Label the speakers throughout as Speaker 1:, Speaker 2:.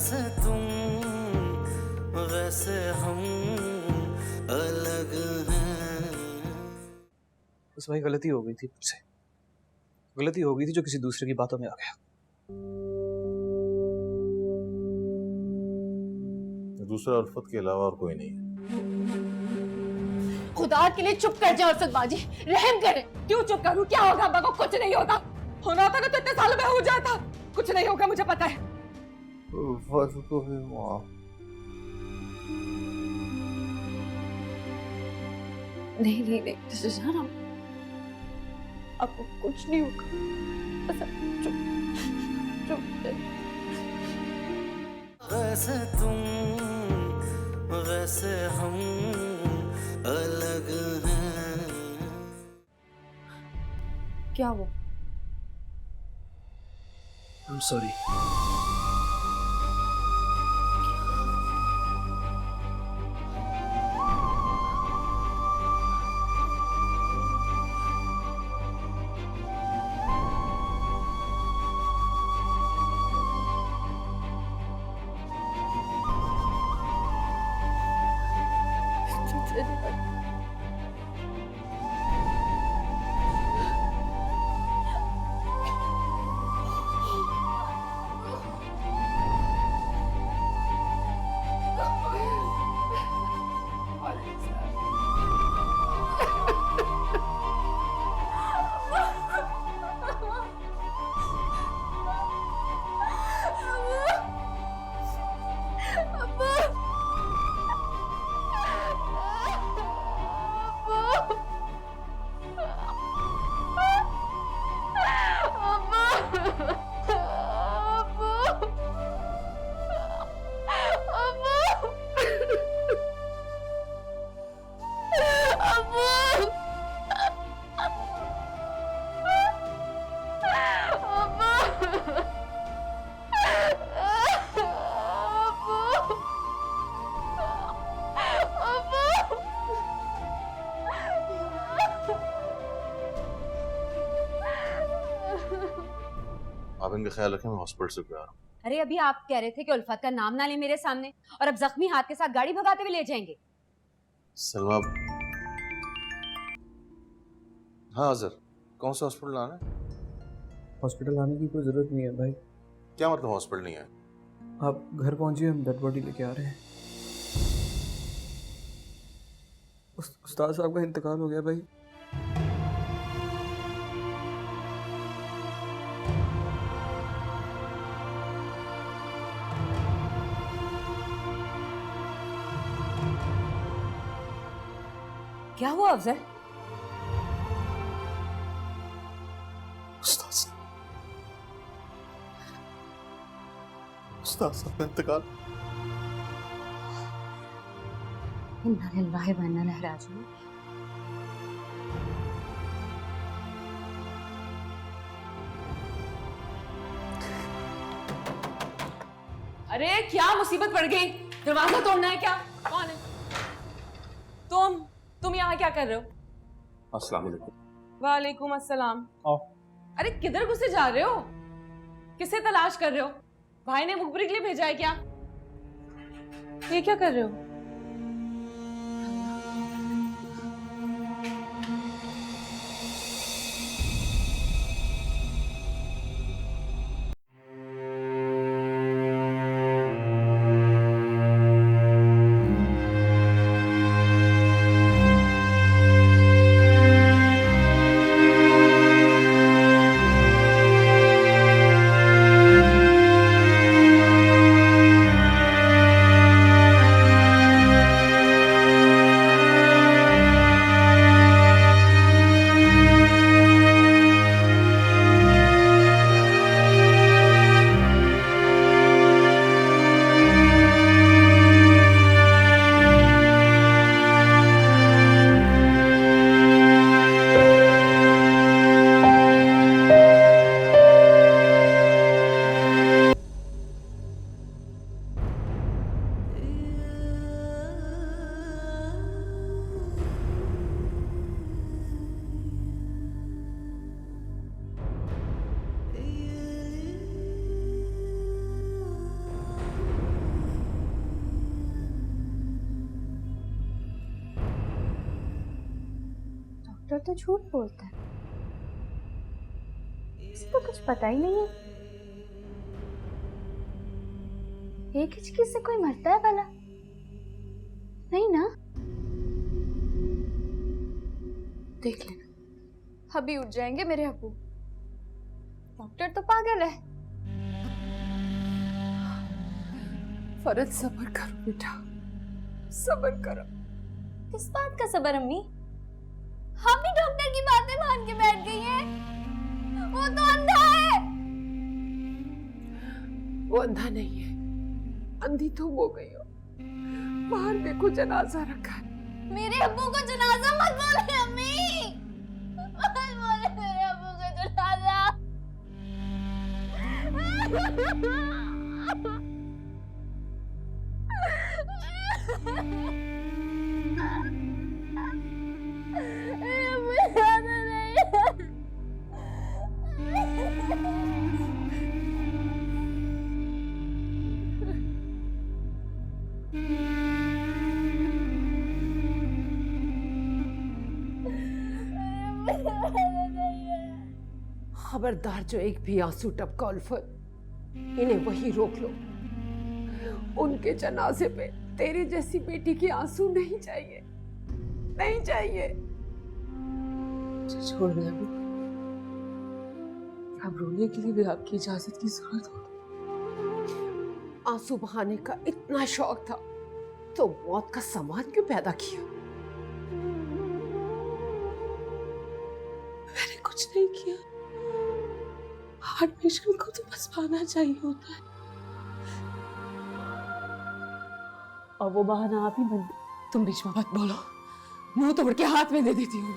Speaker 1: जैसे तुम वैसे हम अलग हैं।
Speaker 2: बस भाई गलती हो गई थी मुझसे, गलती हो गई थी जो किसी दूसरे की बातों में आ गया।
Speaker 3: दूसरा उल्फत के अलावा और कोई नहीं है।
Speaker 4: खुदा के लिए चुप कर जाओ अरशद बाजी, रहम करें। क्यों चुप करूं? क्या होगा? अब्बा को कुछ नहीं होगा। होना होता ना तो इतने सालों में हो जाता। कुछ नहीं होगा, मुझे पता है।
Speaker 3: उल्फत को भी माफ।
Speaker 4: नहीं नहीं नहीं, सुजाना आपको कुछ नहीं होगा। बस आप चुप चुप।
Speaker 1: वैसे तुम वैसे हम अलग हैं।
Speaker 4: क्या वो?
Speaker 2: I'm sorry.
Speaker 3: आप इनका ख्याल रखें, मैं हॉस्पिटल से आ रहा हूँ।
Speaker 4: अरे अभी आप कह रहे थे कि उल्फत का नाम ना ले मेरे सामने, और अब जख्मी हाथ के साथ गाड़ी भगाते हुए ले जाएंगे।
Speaker 3: सलमा, हाँ सर, कौन सा हॉस्पिटल आना है?
Speaker 2: हॉस्पिटल आने की कोई जरूरत नहीं है भाई।
Speaker 3: क्या मतलब हॉस्पिटल नहीं है?
Speaker 2: आप घर पहुंचिए, हम डेड बॉडी लेके आ रहे हैं। उस्ताद साहब का इंतकाल हो गया भाई।
Speaker 4: क्या हुआ अफजल?
Speaker 3: उस्ताद साहब का इंतकाल।
Speaker 4: इन्ना लिल्लाहि व इन्ना इलैहि राजिऊन। अरे क्या मुसीबत पड़ गई? दरवाजा तोड़ना है क्या? कौन है? तुम यहाँ क्या कर रहे हो?
Speaker 3: अस्सलाम वालेकुम।
Speaker 4: वालेकुम अस्सलाम।
Speaker 2: आओ।
Speaker 4: अरे किधर घुसे जा रहे हो? किसे तलाश कर रहे हो? भाई ने मुखबरी के लिए भेजा है क्या? ये क्या कर रहे हो?
Speaker 5: तो झूठ बोलता है, इसको कुछ पता ही नहीं है। एक हिचकी से कोई मरता है भला? नहीं ना? देख लेना, अभी उठ जाएंगे मेरे अब्बू। डॉक्टर तो पागल है।
Speaker 4: फरज सब्र करो बेटा, सब्र करो।
Speaker 5: किस बात का सब्र अम्मी? हम भी डॉक्टर की बातें मान के बैठ गई हैं। वो तो अंधा है।
Speaker 4: वो अंधा नहीं है, अंधी तुम हो गई हो। बाहर देखो जनाजा रखा है।
Speaker 5: मेरे अब्बू को जनाजा मत बोले अम्मी, मत बोले मेरे अब्बू को जनाजा।
Speaker 4: खबरदार, जो एक भी आंसू टपका उल्फत, इन्हें वही रोक लो। उनके जनाजे पे तेरे जैसी बेटी के आंसू नहीं चाहिए, नहीं चाहिए।
Speaker 6: छोड़ दे अभी, अब रोने के लिए भी आपकी इजाजत की जरूरत हो।
Speaker 4: आंसू बहाने का इतना शौक था तो मौत का सामान क्यों पैदा किया?
Speaker 6: मैंने कुछ नहीं किया, हार्ट पेशेंट को तो बस पाना चाहिए होता है, और वो बहाना आप ही बन।
Speaker 4: तुम बीच में मत बोलो, मुंह तोड़ के हाथ में दे देती हूँ।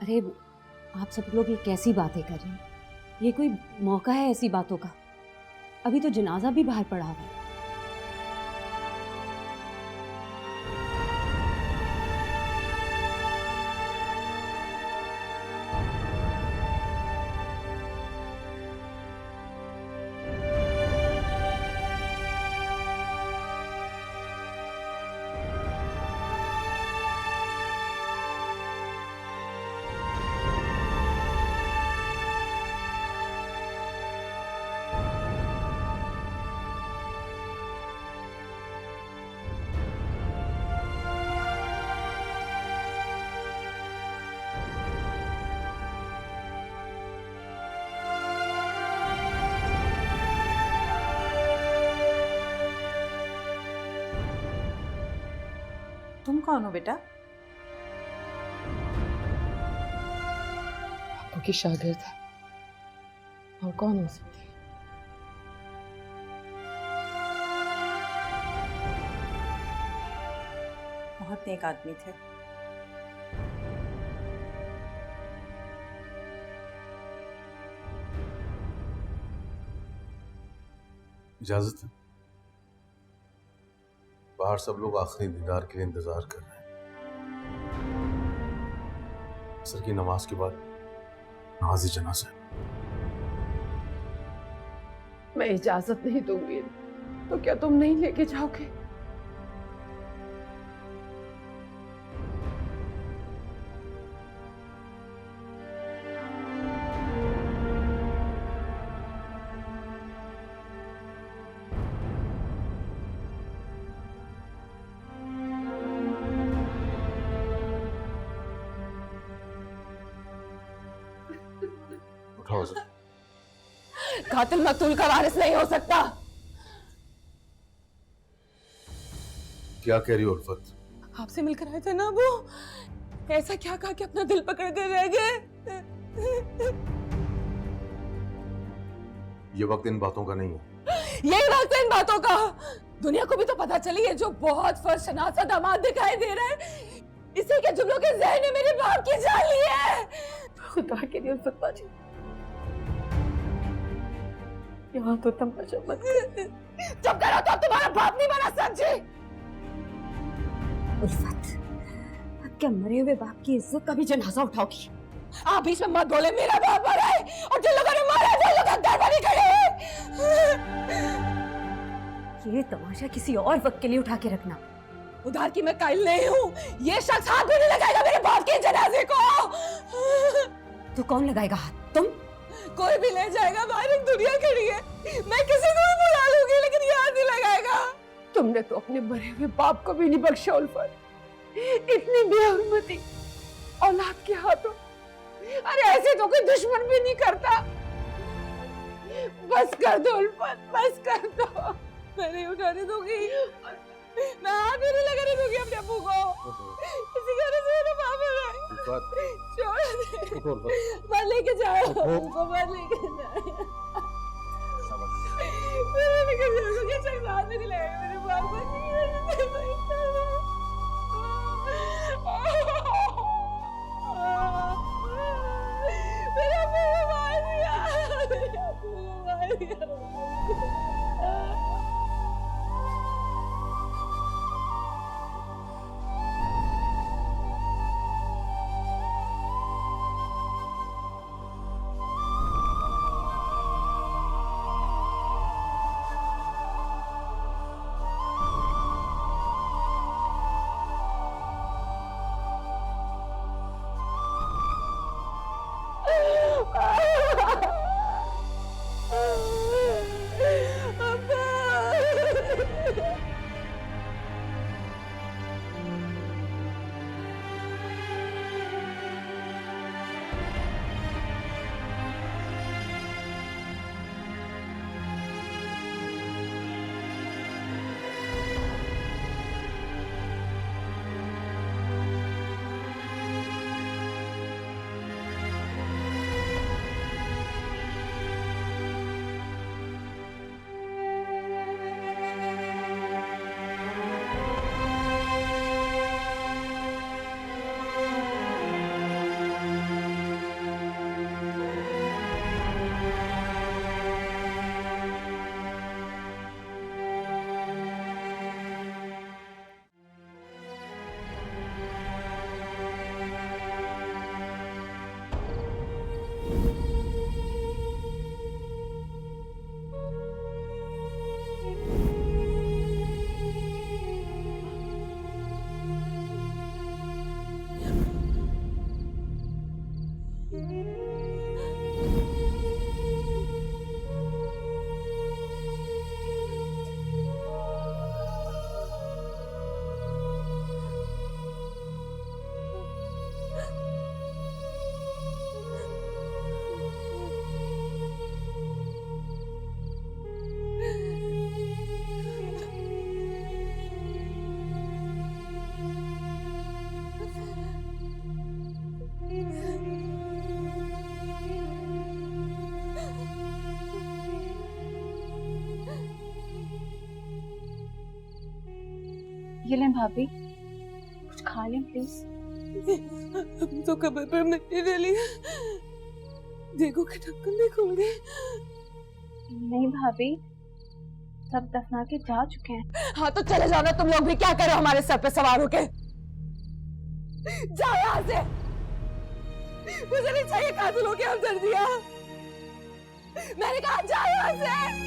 Speaker 7: अरे आप सब लोग ये कैसी बातें कर रहे हैं? ये कोई मौका है ऐसी बातों का? अभी तो जनाजा भी बाहर पड़ा हुआ है।
Speaker 8: तुम कौन हो बेटा?
Speaker 6: आपको की शागिर्द है, और कौन हो सकती है?
Speaker 8: बहुत नेक आदमी थे।
Speaker 3: इजाजत है? बाहर सब लोग आखिरी दीदार के लिए इंतजार कर रहे हैं। असर की नमाज के बाद नमाज़ी जनाजा है।
Speaker 4: मैं इजाजत नहीं दूंगी तो क्या तुम नहीं लेके जाओगे?
Speaker 3: उठाओ सर।
Speaker 4: कातिल मकतूल का वारिस नहीं हो सकता।
Speaker 3: क्या कह रही हो उल्फत?
Speaker 6: आपसे मिलकर आए थे ना वो, ऐसा क्या कहा कि अपना दिल पकड़ कर रह गए?
Speaker 3: ये वक्त इन बातों का नहीं है।
Speaker 6: यही वक्त है इन बातों का। दुनिया को भी तो पता चली है, जो बहुत फर्शनासा दामाद दिखाई दे रहा है, इसी के जुमलों के ज़हन ने मेरे बाप की जान ली है। खुदा के लिए उल्फत बाजी, यहाँ तो तमाशा मत कर।
Speaker 4: चुप करो, तो तुम्हारा बाप नहीं बना समझे?
Speaker 7: उल्फत, अब क्या मरे हुए बाप की इज्जत का भी जनाजा उठाओगी?
Speaker 4: आप बीच में मत बोले, मेरा बाप मरा है और जिन लोगों ने मारा है वो लोग अंदर बनी खड़े हैं।
Speaker 7: ये तमाशा किसी और वक्त के लिए उठा के रखना।
Speaker 6: उधार की मैं कायल नहीं हूँ। ये शख्स हाथ भी नहीं लगाएगा मेरे बाप के जनाजे को।
Speaker 7: तो कौन लगाएगा हाथ? तुम?
Speaker 6: कोई भी ले जाएगा, बाहर एक दुनिया खड़ी है। मैं किसी को भी बुला लूंगी लेकिन ये हाथ नहीं लगाएगा।
Speaker 4: तुमने तो अपने मरे हुए बाप को भी नहीं बख्शा उल्फत। इतनी बेहरमती औलाद के हाथों। अरे ऐसे तो कोई दुश्मन भी नहीं करता। बस कर दो उल्फत, बस कर दो।
Speaker 6: मैं नहीं उठाने दूंगी, मैं हाथ भी नहीं लगाने दूंगी अपने अब्बू को। इसी घर से मेरा बाप है। छोड़ दे, मत लेके जाओ उनको, मत लेके जाओ। मैं लेके जाऊंगी, ये शख्स हाथ भी नहीं लगाएगा मेरे बाप को। मेरा अब्बू को मार दिया, मेरे अब्बू को मार दिया।
Speaker 5: ये लें भाभी, कुछ खा लें प्लीज।
Speaker 6: हम तो कब्र पर मिट्टी डाली है, देखो कि ढक्कन नहीं खुल गए।
Speaker 5: नहीं भाभी, सब दफना के जा चुके हैं।
Speaker 6: हाँ तो चले जाओ ना तुम लोग भी, क्या करो हमारे सर पे सवार होके। जाओ यहाँ से, मुझे नहीं चाहिए कातिलों की हमदर्दियां। मैंने कहा जाओ यहाँ से।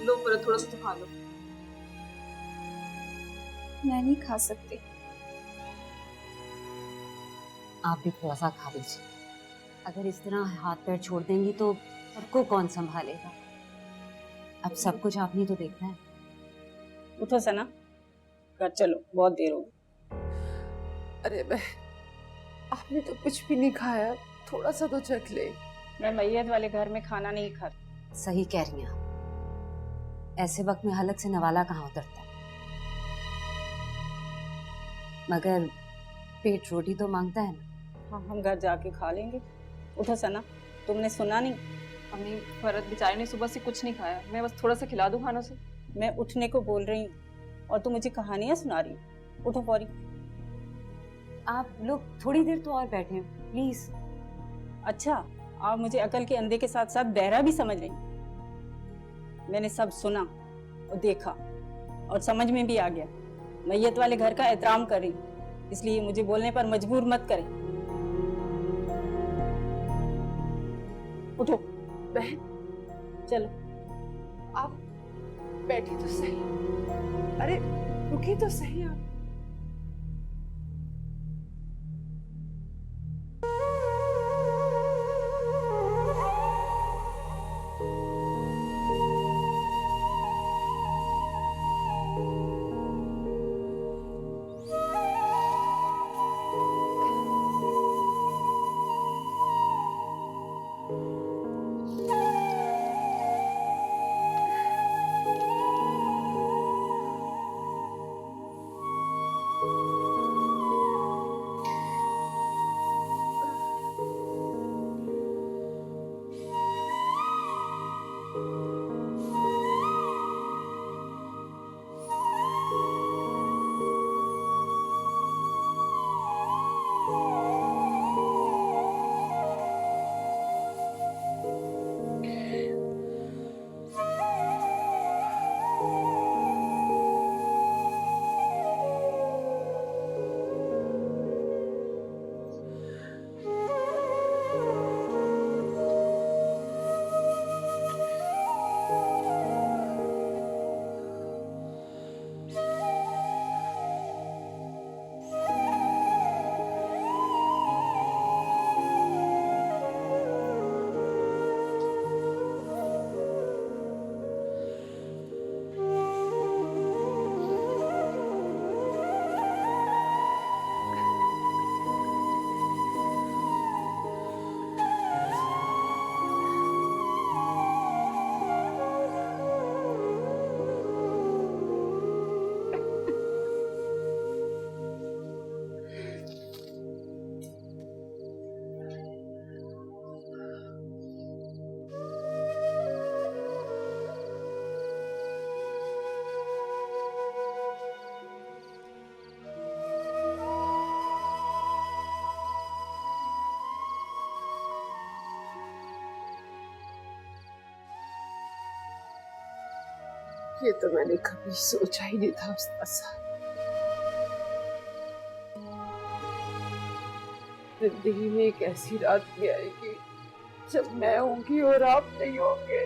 Speaker 9: लो पर थोड़ा सा तो खा लो।
Speaker 5: मैं नहीं खा सकती।
Speaker 7: आप भी थोड़ा सा खा लीजिए। अगर इस तरह हाथ पैर छोड़ देंगी तो सबको कौन संभालेगा? अब सब कुछ आपने तो देखना है।
Speaker 8: उठो सना, घर चलो, बहुत देर हो गई।
Speaker 4: अरे मैं, आपने तो कुछ भी नहीं खाया, थोड़ा सा तो चख ले।
Speaker 8: मैं मैयत वाले घर में खाना नहीं खाता।
Speaker 7: सही कह रही हैं आप। ऐसे वक्त में हलक से नवाला कहाँ उतरता है। मगर पेट रोटी तो मांगता है ना।
Speaker 8: हाँ, हम घर जाके खा लेंगे। उठो सना, तुमने सुना नहीं?
Speaker 9: अम्मी फरत बेचारे ने सुबह से कुछ नहीं खाया, मैं बस थोड़ा सा खिला दूं खानों से।
Speaker 8: मैं उठने को बोल रही हूँ और तुम मुझे कहानियां सुना रही हो। उठो फौरी।
Speaker 7: आप लोग थोड़ी देर तो और बैठे प्लीज।
Speaker 8: अच्छा, आप मुझे अकल के अंधे के साथ साथ बहरा भी समझ रही। मैंने सब सुना और देखा और समझ में भी आ गया। मैयत वाले घर का एहतराम कर रही हूँ, इसलिए मुझे बोलने पर मजबूर मत करें। उठो
Speaker 4: बहन
Speaker 8: चलो।
Speaker 4: आप बैठी तो सही, अरे रुकी तो सही आप। ये तो मैंने कभी सोचा ही नहीं था उस्ताद। जिंदगी में एक ऐसी रात भी आएगी जब मैं होंगी और आप नहीं होंगे।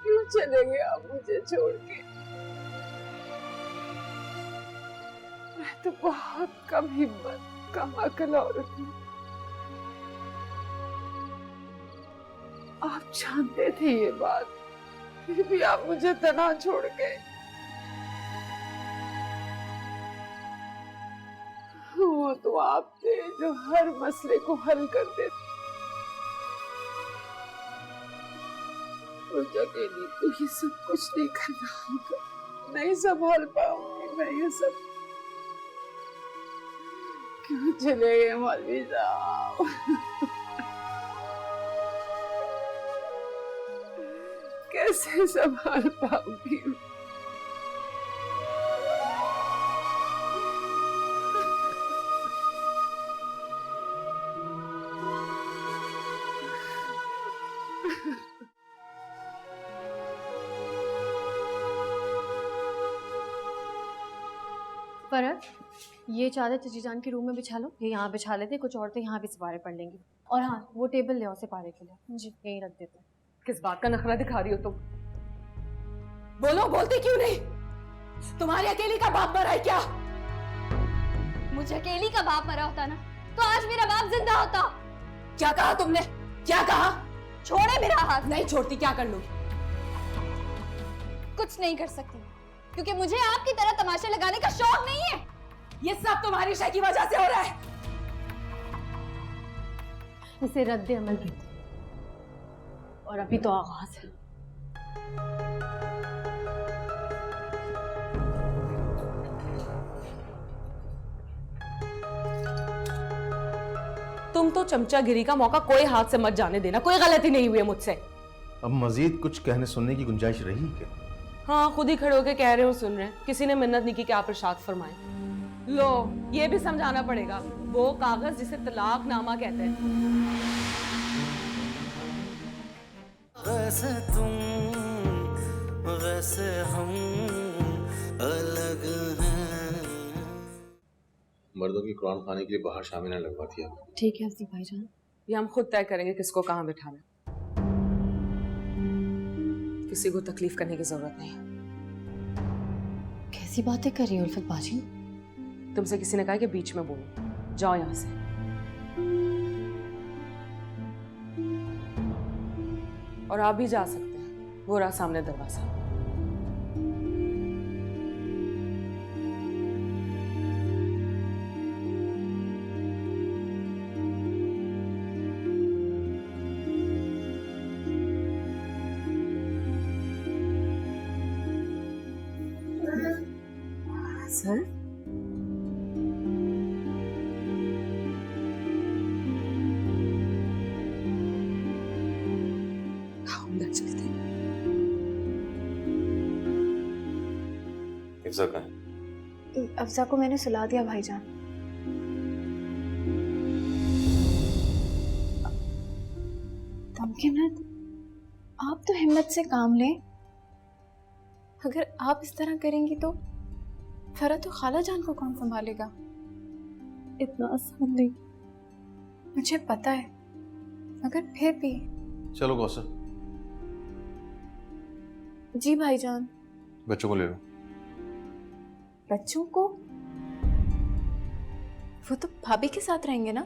Speaker 4: क्यों चले गए आप मुझे छोड़ के? मैं तो बहुत कम हिम्मत, कम अकल औरत हूँ। आप जानते थे ये बात, फिर भी आप मुझे तना छोड़ गए। वो तो आप थे जो हर मसले को हल कर देते। मुझे अकेली तो ये सब कुछ नहीं करना होगा, नहीं संभाल पाऊंगी मैं ये सब। क्यों चले गए मौलवी साहब? कैसे संभाल पाऊंगी?
Speaker 5: फरहत, ये चादर चचीजान के रूम में बिछा लो। ये यहाँ बिछा लेते, कुछ औरतें यहाँ भी सिपारे पढ़ लेंगी। और हाँ, वो टेबल ले आओ सिपारे के लिए। जी, यहीं रख देते हैं।
Speaker 6: किस बात का नखरा दिखा रही हो तुम? बोलो, बोलती क्यों नहीं? तुम्हारी अकेली का बाप मरा है क्या?
Speaker 5: मुझे अकेली का बाप मरा होता ना तो आज मेरा बाप जिंदा होता।
Speaker 6: क्या कहा तुमने? क्या कहा?
Speaker 5: छोड़े मेरा हाथ।
Speaker 6: नहीं छोड़ती, क्या कर लूंगी?
Speaker 5: कुछ नहीं कर सकती क्योंकि मुझे आपकी तरह तमाशे लगाने का शौक नहीं है।
Speaker 6: ये सब तुम्हारी शय की वजह से हो रहा है।
Speaker 5: इसे रद्द अमल कहते हैं और अभी तो आगाज है।
Speaker 6: तुम तो चमचागिरी का मौका कोई हाथ से मत जाने देना। कोई गलती नहीं हुई है मुझसे।
Speaker 3: अब मजीद कुछ कहने सुनने की गुंजाइश रही क्या?
Speaker 6: हाँ, खुद ही खड़े होके कह रहे हो, सुन रहे हैं। किसी ने मिन्नत नहीं की कि आप इरशाद फरमाएं। लो, ये भी समझाना पड़ेगा। वो कागज जिसे तलाकनामा कहते हैं।
Speaker 1: जैसे तुम वैसे हम अलग हैं।
Speaker 3: मर्दों की कुरान खाने के लिए बाहर शामिल ने लगवा दिया।
Speaker 5: ठीक है अफजल भाईजान।
Speaker 6: ये हम खुद तय करेंगे किसको कहाँ बिठाना। किसी को तकलीफ करने की जरूरत नहीं।
Speaker 5: कैसी बातें कर रही हो उल्फत बाजी?
Speaker 6: तुमसे किसी ने कहा कि बीच में बोलो। जाओ यहाँ से। और आप भी जा सकते हैं, वो रहा सामने दरवाजा। सर अंदर चलते हैं।
Speaker 3: हिफ्जा कहाँ है?
Speaker 5: अफजा को मैंने सुला दिया भाईजान। मुमकिन आप तो हिम्मत से काम लें। अगर आप इस तरह करेंगी तो फरा तो खाला जान को कौन संभालेगा? इतना आसान नहीं, मुझे पता है, मगर फिर भी।
Speaker 3: चलो कौसर,
Speaker 5: जी भाईजान।
Speaker 3: बच्चों को ले लो।
Speaker 5: बच्चों को? वो तो भाभी के साथ रहेंगे ना?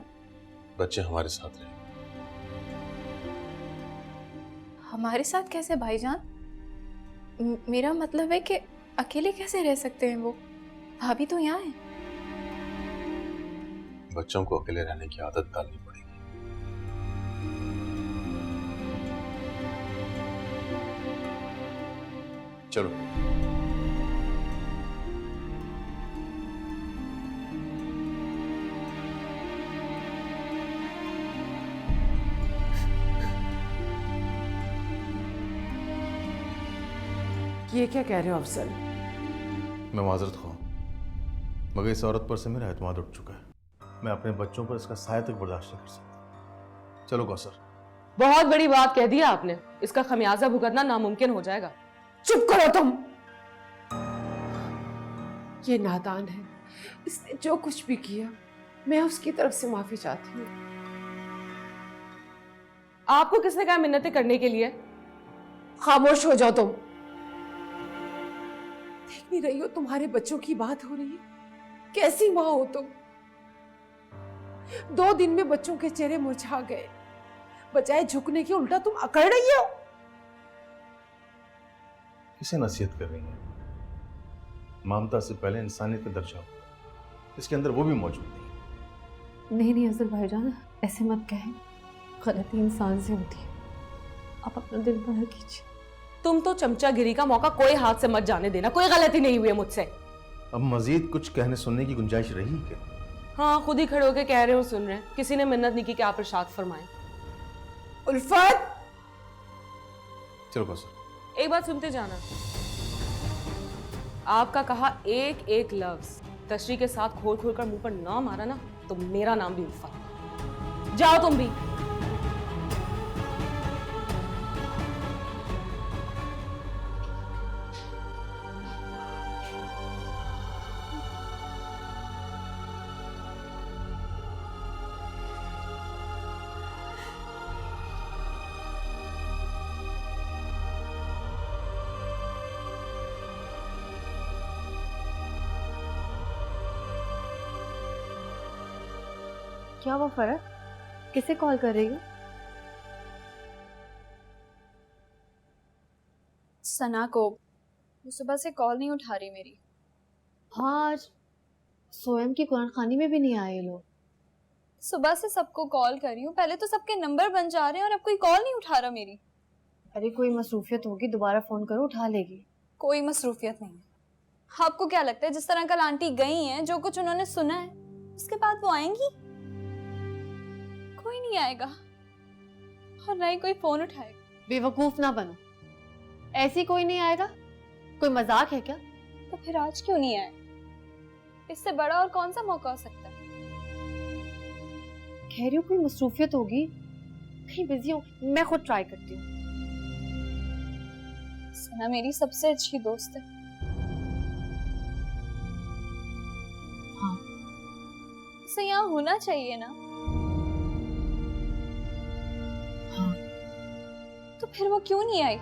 Speaker 3: बच्चे हमारे साथ रहे।
Speaker 5: हमारे साथ कैसे भाईजान? मेरा मतलब है कि अकेले कैसे रह सकते हैं वो? भाभी तो यहाँ है।
Speaker 3: बच्चों को अकेले रहने की आदत डालनी पड़ेगी। चलो।
Speaker 6: ये क्या कह रहे हो अफजल?
Speaker 3: मैं माजरत खाऊं, मगर इस औरत पर से मेरा एतमाद उठ चुका है। मैं अपने बच्चों पर इसका साया तक बर्दाश्त नहीं कर सकता। चलो कौसर।
Speaker 6: बहुत बड़ी बात कह दी आपने। इसका खमियाजा भुगतना नामुमकिन हो जाएगा। चुप करो तुम। ये नादान है, इसने जो कुछ भी किया मैं उसकी तरफ से माफी चाहती हूँ। आपको किसने कहा मिन्नतें करने के लिए? खामोश हो जाओ तुम। देख नहीं रही हो तुम्हारे बच्चों की बात हो रही है? कैसी माँ हो तुम? 2 दिन में बच्चों के चेहरे मुरझा गए। बजाय झुकने के उल्टा तुम अकड़ रही हो।
Speaker 3: किसे नसीहत कर रही है? ममता से पहले इंसानियत का दर्जा हो, इसके अंदर वो भी मौजूद नहीं।
Speaker 5: नहीं अफजल भाईजान, ऐसे मत कहें। गलती इंसान से होती है। आप अपना दिल बड़ा कीजिए।
Speaker 6: तुम तो चमचागिरी का मौका कोई हाथ से मत जाने देना। कोई गलती नहीं हुई है मुझसे।
Speaker 3: अब मजीद कुछ कहने सुनने की गुंजाइश रही क्या?
Speaker 6: हाँ, खुद ही खड़े होके कह रहे हो, सुन रहे हैं। किसी ने मिन्नत नहीं की कि आप इरशाद फरमाएं। उल्फत,
Speaker 3: चलो कौसर।
Speaker 6: एक बात सुनते जाना। आपका कहा एक एक लफ्ज तशरी के साथ खोल खोल कर मुंह पर ना मारा ना, तो मेरा नाम भी उल्फत। जाओ तुम भी।
Speaker 5: क्या वो फरक? किसे कॉल कर रही हो?
Speaker 10: सना को। वो सुबह से कॉल नहीं उठा रही मेरी।
Speaker 5: हाँ, आज सोयम की कुरान खानी में भी नहीं आए ये लोग।
Speaker 10: सुबह से सबको कॉल कर रही हूँ, पहले तो सबके नंबर बन जा रहे हैं और अब कोई कॉल नहीं उठा रहा मेरी।
Speaker 5: अरे कोई मसरूफियत होगी, दोबारा फोन करो, उठा लेगी।
Speaker 10: कोई मसरूफियत नहीं है। आपको क्या लगता है जिस तरह कल आंटी गई हैं, जो कुछ उन्होंने सुना है, उसके बाद वो आएंगी? कोई नहीं आएगा और ना ही कोई फोन उठाएगा।
Speaker 5: बेवकूफ ना बनो, ऐसी कोई नहीं आएगा। कोई मजाक है क्या?
Speaker 10: तो फिर आज क्यों नहीं आए? इससे बड़ा और कौन सा मौका हो सकता है?
Speaker 5: कह रही हूँ कोई मसरूफियत होगी, कहीं बिजी हो। मैं खुद ट्राई करती हूँ।
Speaker 10: सना मेरी सबसे अच्छी दोस्त है।
Speaker 5: हाँ।
Speaker 10: उसे यहाँ होना चाहिए ना।
Speaker 5: हाँ।
Speaker 10: तो फिर वो क्यों नहीं आई?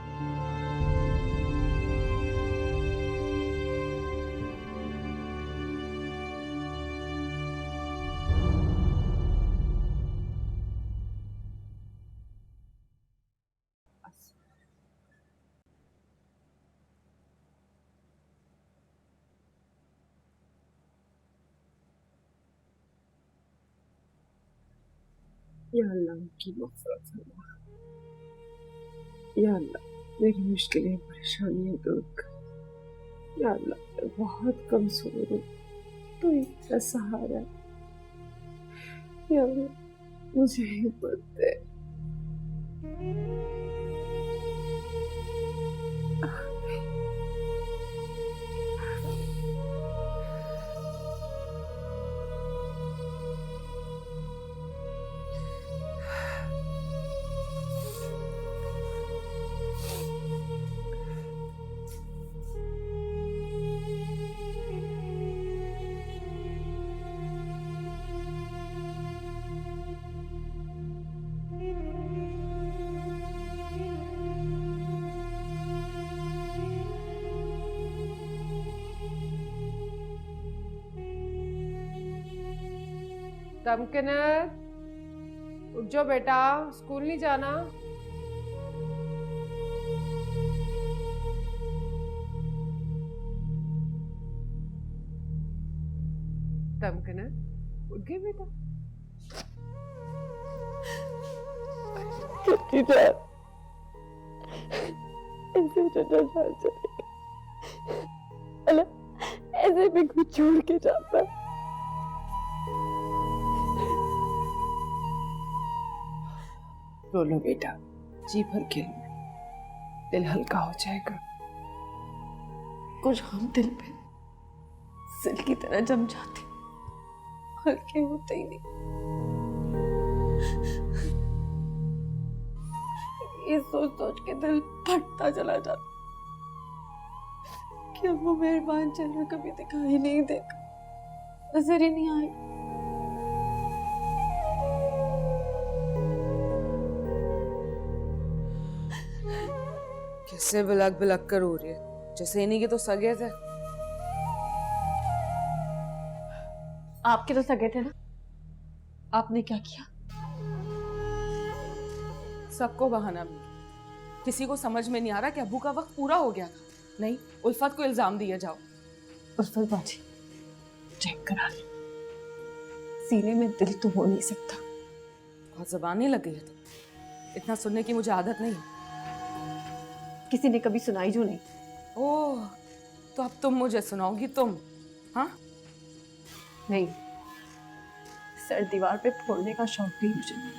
Speaker 4: या अल्लाह की मग़फ़िरत फरमा। या अल्लाह मेरी मुश्किलें परेशानियां दूर कर। या अल्लाह मैं बहुत कमजोर हूँ, तो इतना सहारा है। या अल्लाह मुझे हिम्मत दे। तमकिनत, उठ जाओ बेटा, स्कूल नहीं जाना। तमकिनत, उठ गई बेटा? ऐसे भी कुछ छोड़ के जाता है। रो लो बेटा, जी भर के लो, दिल हल्का हो जाएगा। कुछ हम दिल पे सिल की तरह जम जाते, हल्के होते ही नहीं। ये सोच सोच के दिल फटता चला जाता कि अब वो मेहरबान चेहरा कभी दिखाई नहीं देगा, नजर ही नहीं आई।
Speaker 6: कैसे बिलक बिलक कर हो रही है, जैसे इन्हीं के तो सगे थे।
Speaker 4: आपके तो सगे थे ना, आपने क्या किया?
Speaker 6: सबको बहाना मिल गया। किसी को समझ में नहीं आ रहा कि अबू का वक्त पूरा हो गया था। नहीं, उल्फत को इल्जाम दिया जाओ।
Speaker 4: उल्फत बाजी चेक करा ले, सीने में दिल तो हो नहीं सकता।
Speaker 6: बहुत ज़बान नहीं लग गई है तो, इतना सुनने की मुझे आदत नहीं।
Speaker 4: किसी ने कभी सुनाई जो नहीं।
Speaker 6: ओह, तो अब तुम मुझे सुनाओगी? तुम? हाँ
Speaker 4: नहीं, सर दीवार पे फोड़ने का शौक भी मुझे नहीं।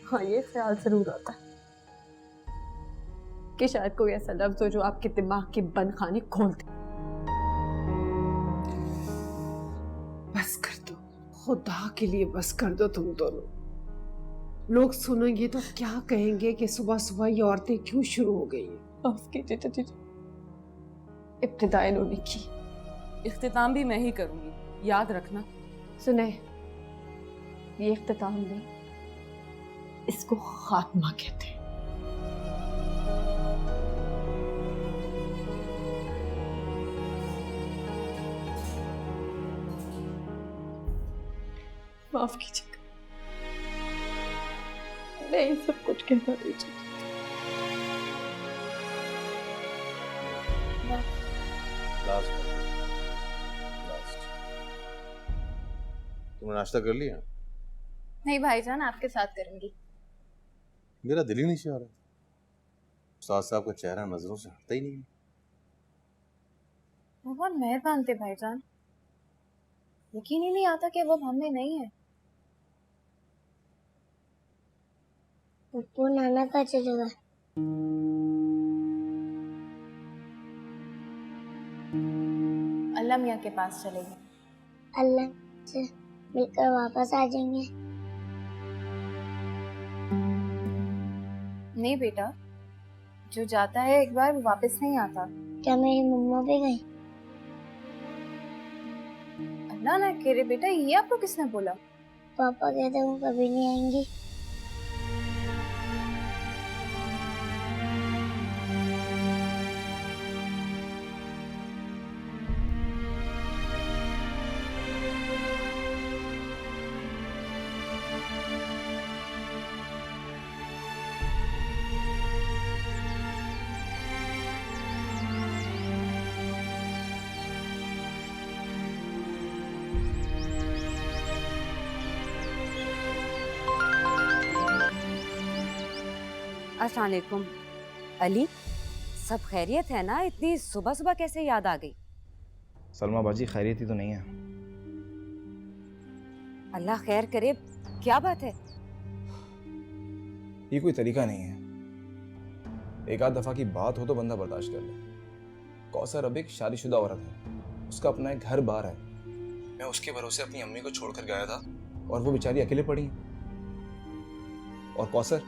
Speaker 4: हाँ, ये ख्याल जरूर आता है कि शायद कोई ऐसा लफ्ज हो जो आपके दिमाग के बंद खाने खोल दे। बस कर दो, खुदा के लिए बस कर दो तुम दोनों। लोग सुनेंगे तो क्या कहेंगे कि सुबह सुबह ये औरतें क्यों शुरू हो गई हैं। माफ कीजिए चाची जी, इब्तिदा इन्होंने की।
Speaker 6: इख्तिताम भी मैं ही करूंगी, याद रखना।
Speaker 4: सुने, ये इख्तिताम नहीं, इसको खात्मा कहते हैं। माफ कीजिएगा, मैं ये सब कुछ कहना नहीं चाहती।
Speaker 3: तुमने नाश्ता कर लिया?
Speaker 10: नहीं भाईजान, आपके साथ करूंगी।
Speaker 3: मेरा दिल ही नहीं चाह रहा। उस्ताद साहब का चेहरा नजरों से हटता ही नहीं।
Speaker 10: वो बहुत मेहरबान थे भाईजान, यकीन ही नहीं आता कि वो हम में नहीं है।
Speaker 11: पप्पू नाना का चलेगा।
Speaker 10: अल्लाह मियाँ के पास चलेगी।
Speaker 11: अल्लाह से मिलकर वापस आ जाएंगे।
Speaker 5: नहीं बेटा, जो जाता है एक बार वो वापस नहीं आता।
Speaker 11: क्या मेरी मम्मा भी गई?
Speaker 5: अल्लाह ना करे बेटा, ये आपको किसने बोला?
Speaker 11: पापा कहते वो कभी नहीं आएंगी।
Speaker 7: अस्सलाम वालेकुम। अली, सब खैरियत है ना? इतनी सुबह सुबह कैसे याद आ गई?
Speaker 12: सलमा बाजी खैरियत ही तो नहीं है।
Speaker 7: अल्लाह खैर करे, क्या बात है?
Speaker 12: ये कोई तरीका नहीं है। एक आध दफा की बात हो तो बंदा बर्दाश्त कर ले। कौसर अब एक शादीशुदा औरत है, उसका अपना एक घर बार है। मैं उसके भरोसे अपनी अम्मी को छोड़कर गया था और वो बेचारी अकेले पड़ी है। और कौसर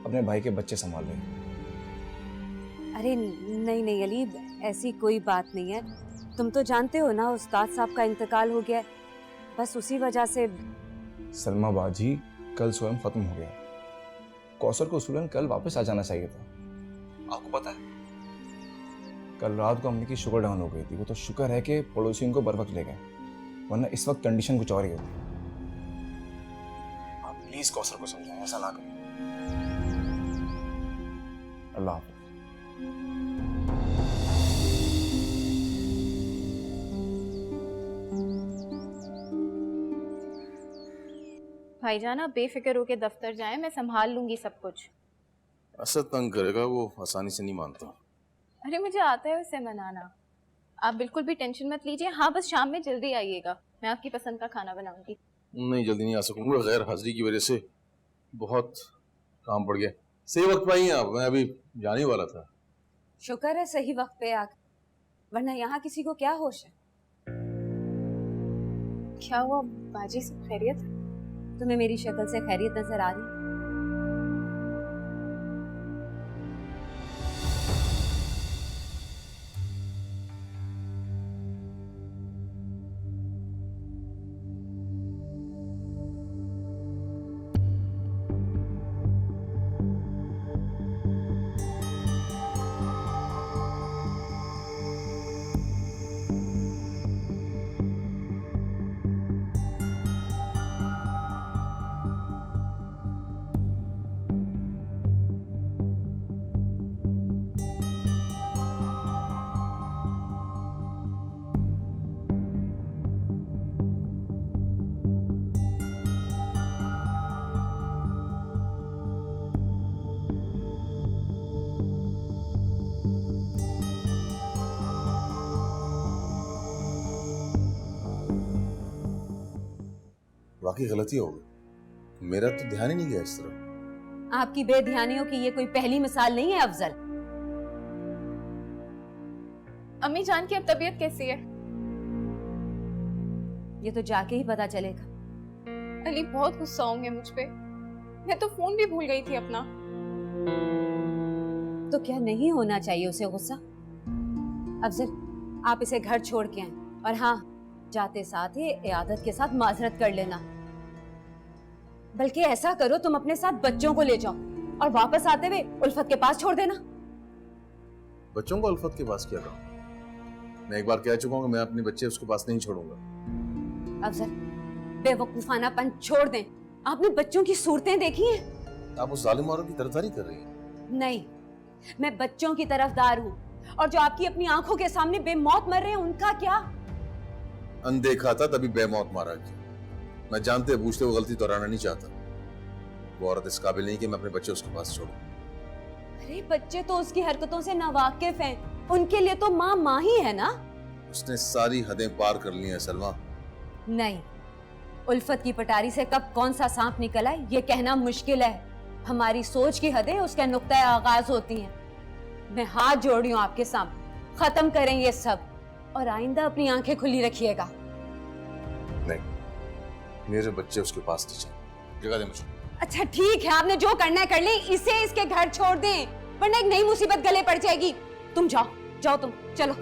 Speaker 12: अपने भाई के बच्चे संभाल रही है।
Speaker 7: अरे नहीं नहीं अली, ऐसी कोई बात नहीं है। तुम तो जानते हो ना, उस्ताद साहब का इंतकाल हो गया है, बस उसी वजह से।
Speaker 12: सलमा बाजी, कल स्वयं खत्म हो गया। कौसर को उसूलन कल वापस आ जाना चाहिए था। आपको पता है, कल रात को अम्मी की शुगर डाउन हो गई थी। वो तो शुक्र है कि पड़ोसियों को बर वक्त ले गए, वरना इस वक्त कंडीशन कुछ और ही होती। आप प्लीज कौसर को समझाएं, ऐसा ना करें। अल्लाह हाफ़िज़।
Speaker 5: भाईजान आप बेफिक्र होके दफ्तर जाएं, मैं संभाल लूंगी सब कुछ।
Speaker 3: असद तंग करेगा, वो आसानी से नहीं मानता।
Speaker 5: अरे मुझे आता है उसे मनाना, आप बिल्कुल भी टेंशन मत लीजिए। हाँ बस शाम में जल्दी आइएगा, मैं आपकी पसंद का खाना बनाऊंगी।
Speaker 3: नहीं, जल्दी नहीं आ सकूंगा, गैर हाजिरी की वजह से बहुत काम पड़ गया। सही वक्त पे आई हैं आप, मैं अभी जाने ही वाला था।
Speaker 7: शुक्र है सही वक्त पे आ, वरना यहाँ किसी को क्या होश है।
Speaker 5: क्या हुआ बाजी, सब खैरियत?
Speaker 7: तुम्हें मेरी शक्ल से खैरियत नजर आ रही?
Speaker 3: वाकई गलती हो गई, मेरा तो ध्यान ही नहीं गया इस तरफ।
Speaker 7: आपकी बेध्यानियों की ये कोई पहली मिसाल नहीं है अफजल।
Speaker 5: अम्मी जान की अब तबीयत कैसी है?
Speaker 7: ये तो जाके ही पता चलेगा।
Speaker 5: अली बहुत गुस्सा होंगे मुझ पे, मैं तो फोन भी भूल गई थी अपना।
Speaker 7: तो क्या नहीं होना चाहिए उसे गुस्सा? अफजल आप इसे घर छोड़ के आए, और हाँ जाते साथ ही इयादत के साथ माजरत कर लेना। बल्कि ऐसा करो, तुम अपने साथ बच्चों को ले जाओ और वापस आते हुए उल्फत के पास छोड़ देना।
Speaker 3: बच्चों को उल्फत के पास क्या करूं? मैं एक बार कह चुका हूं कि मैं अपने बच्चे उसके पास नहीं छोड़ूंगा।
Speaker 7: अफजल बेवकूफानापन छोड़ दें। आपने बच्चों की सूरतें देखी हैं?
Speaker 3: आप उस जालिम औरत की तरफदारी कर रही हैं।
Speaker 7: नहीं, मैं बच्चों की तरफदार हूँ, और जो आपकी अपनी आंखों के सामने बेमौत मर रहे हैं उनका क्या?
Speaker 3: अनदेखा था तभी बेमौत मारा गया। मैं जानते बूझते वो गलती दोहराना नहीं चाहता। वो औरत इस काबिल नहीं कि मैं अपने बच्चे उसके पास छोड़ूं।
Speaker 7: अरे बच्चे तो उसकी हरकतों से नावाकिफ हैं, उनके लिए तो माँ माँ ही है ना।
Speaker 3: उसने सारी हदें पार कर ली हैं सलमा।
Speaker 7: नहीं, उल्फत की पटारी से कब कौन सा सांप निकला है ये कहना मुश्किल है। हमारी सोच की हदें उसके नुक्ता आगाज होती हैं। मैं हाथ जोड़ रही हूँ आपके सामने, खत्म करें ये सब, और आइंदा अपनी आंखें खुली रखिएगा।
Speaker 3: नहीं, मेरे बच्चे उसके पास नहीं चाहिए। जगह दे मुझे।
Speaker 7: अच्छा ठीक है, आपने जो करना है कर ले, इसे इसके घर छोड़ दें, वरना एक नई मुसीबत गले पड़ जाएगी। तुम जाओ जाओ, तुम चलो।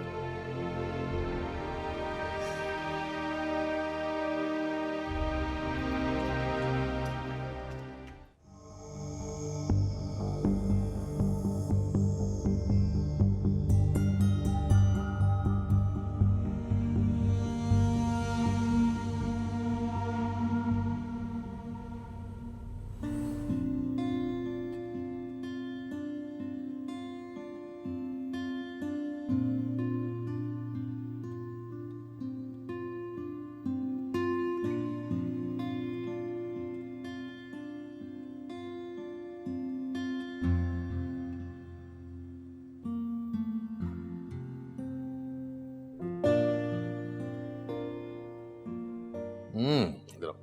Speaker 3: इधर आओ।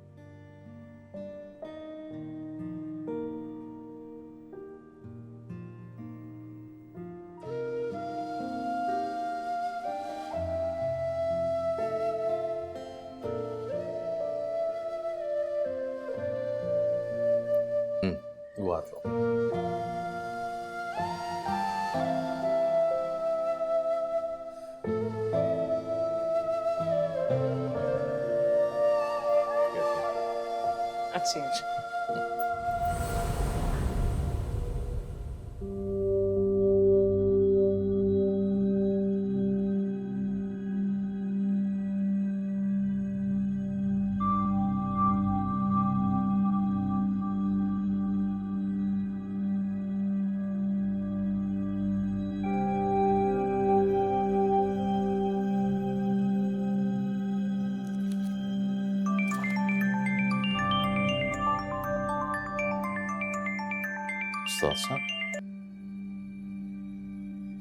Speaker 3: वो हाथ लो।
Speaker 6: अच्छी है।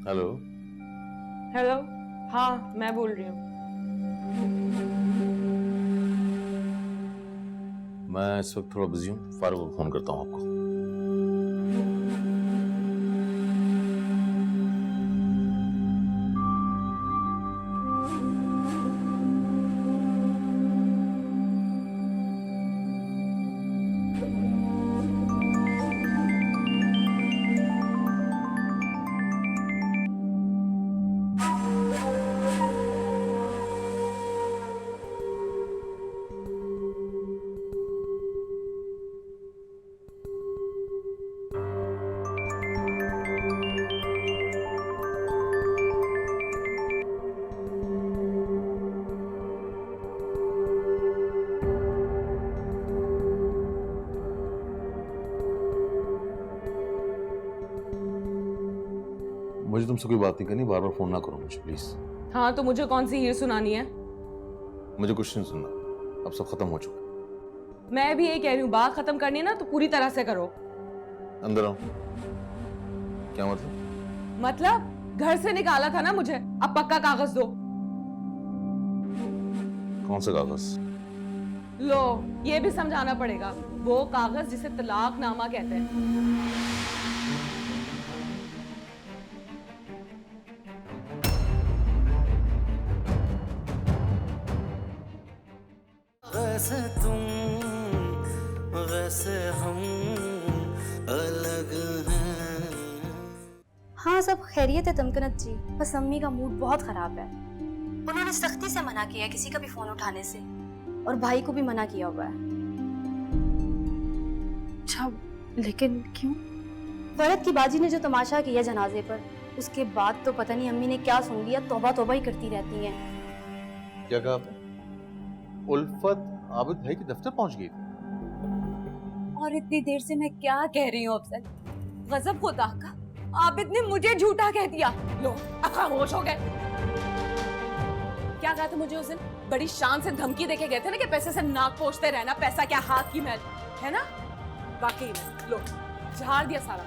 Speaker 3: हेलो।
Speaker 6: हेलो, हाँ मैं बोल रही हूँ।
Speaker 3: मैं इस वक्त थोड़ा बिजी हूँ, फारूक को फोन करता हूँ आपको। मुझे तुमसे कोई बात नहीं करनी, बार बार फोन ना करो मुझे प्लीज।
Speaker 6: हाँ तो मुझे कौन सी हीर सुनानी है?
Speaker 3: मुझे कुछ नहीं सुनना, अब सब खत्म हो चुका।
Speaker 6: मैं भी यही कह रही हूँ, बात खत्म करनी है ना तो पूरी तरह से करो।
Speaker 3: अंदर आओ। क्या मतलब?
Speaker 6: मतलब घर से निकाला था ना मुझे, अब पक्का कागज दो।
Speaker 3: कौन सा कागज?
Speaker 6: लो ये भी समझाना पड़ेगा, वो कागज जिसे तलाकनामा कहते हैं।
Speaker 1: वैसे तुम वैसे हम अलग हैं।
Speaker 10: हाँ सब खैरियत है तमकनत जी, बस अम्मी का मूड बहुत खराब है। उन्होंने सख्ती से मना किया किसी का भी फोन उठाने से, और भाई को भी मना किया हुआ है।
Speaker 4: अच्छा लेकिन क्यों?
Speaker 10: फरत की बाजी ने जो तमाशा किया जनाजे पर, उसके बाद तो पता नहीं अम्मी ने क्या सुन लिया, तौबा तौबा ही करती रहती हैं।
Speaker 3: क्या कहा आपने? उल्फत आबिद भाई के दफ्तर पहुंच गई थी।
Speaker 7: और इतनी देर से मैं क्या कह रही हूँ अफजल, गजब खुदा का, आबिद ने मुझे झूठा कह दिया।
Speaker 6: लो खामोश हो गए। क्या कहा था मुझे उस दिन? बड़ी शान से धमकी देके गए थे ना कि पैसे से नाक पोंछते रहना, पैसा क्या हाथ की मैल है ना? वाकई में लो झाड़ दिया सारा।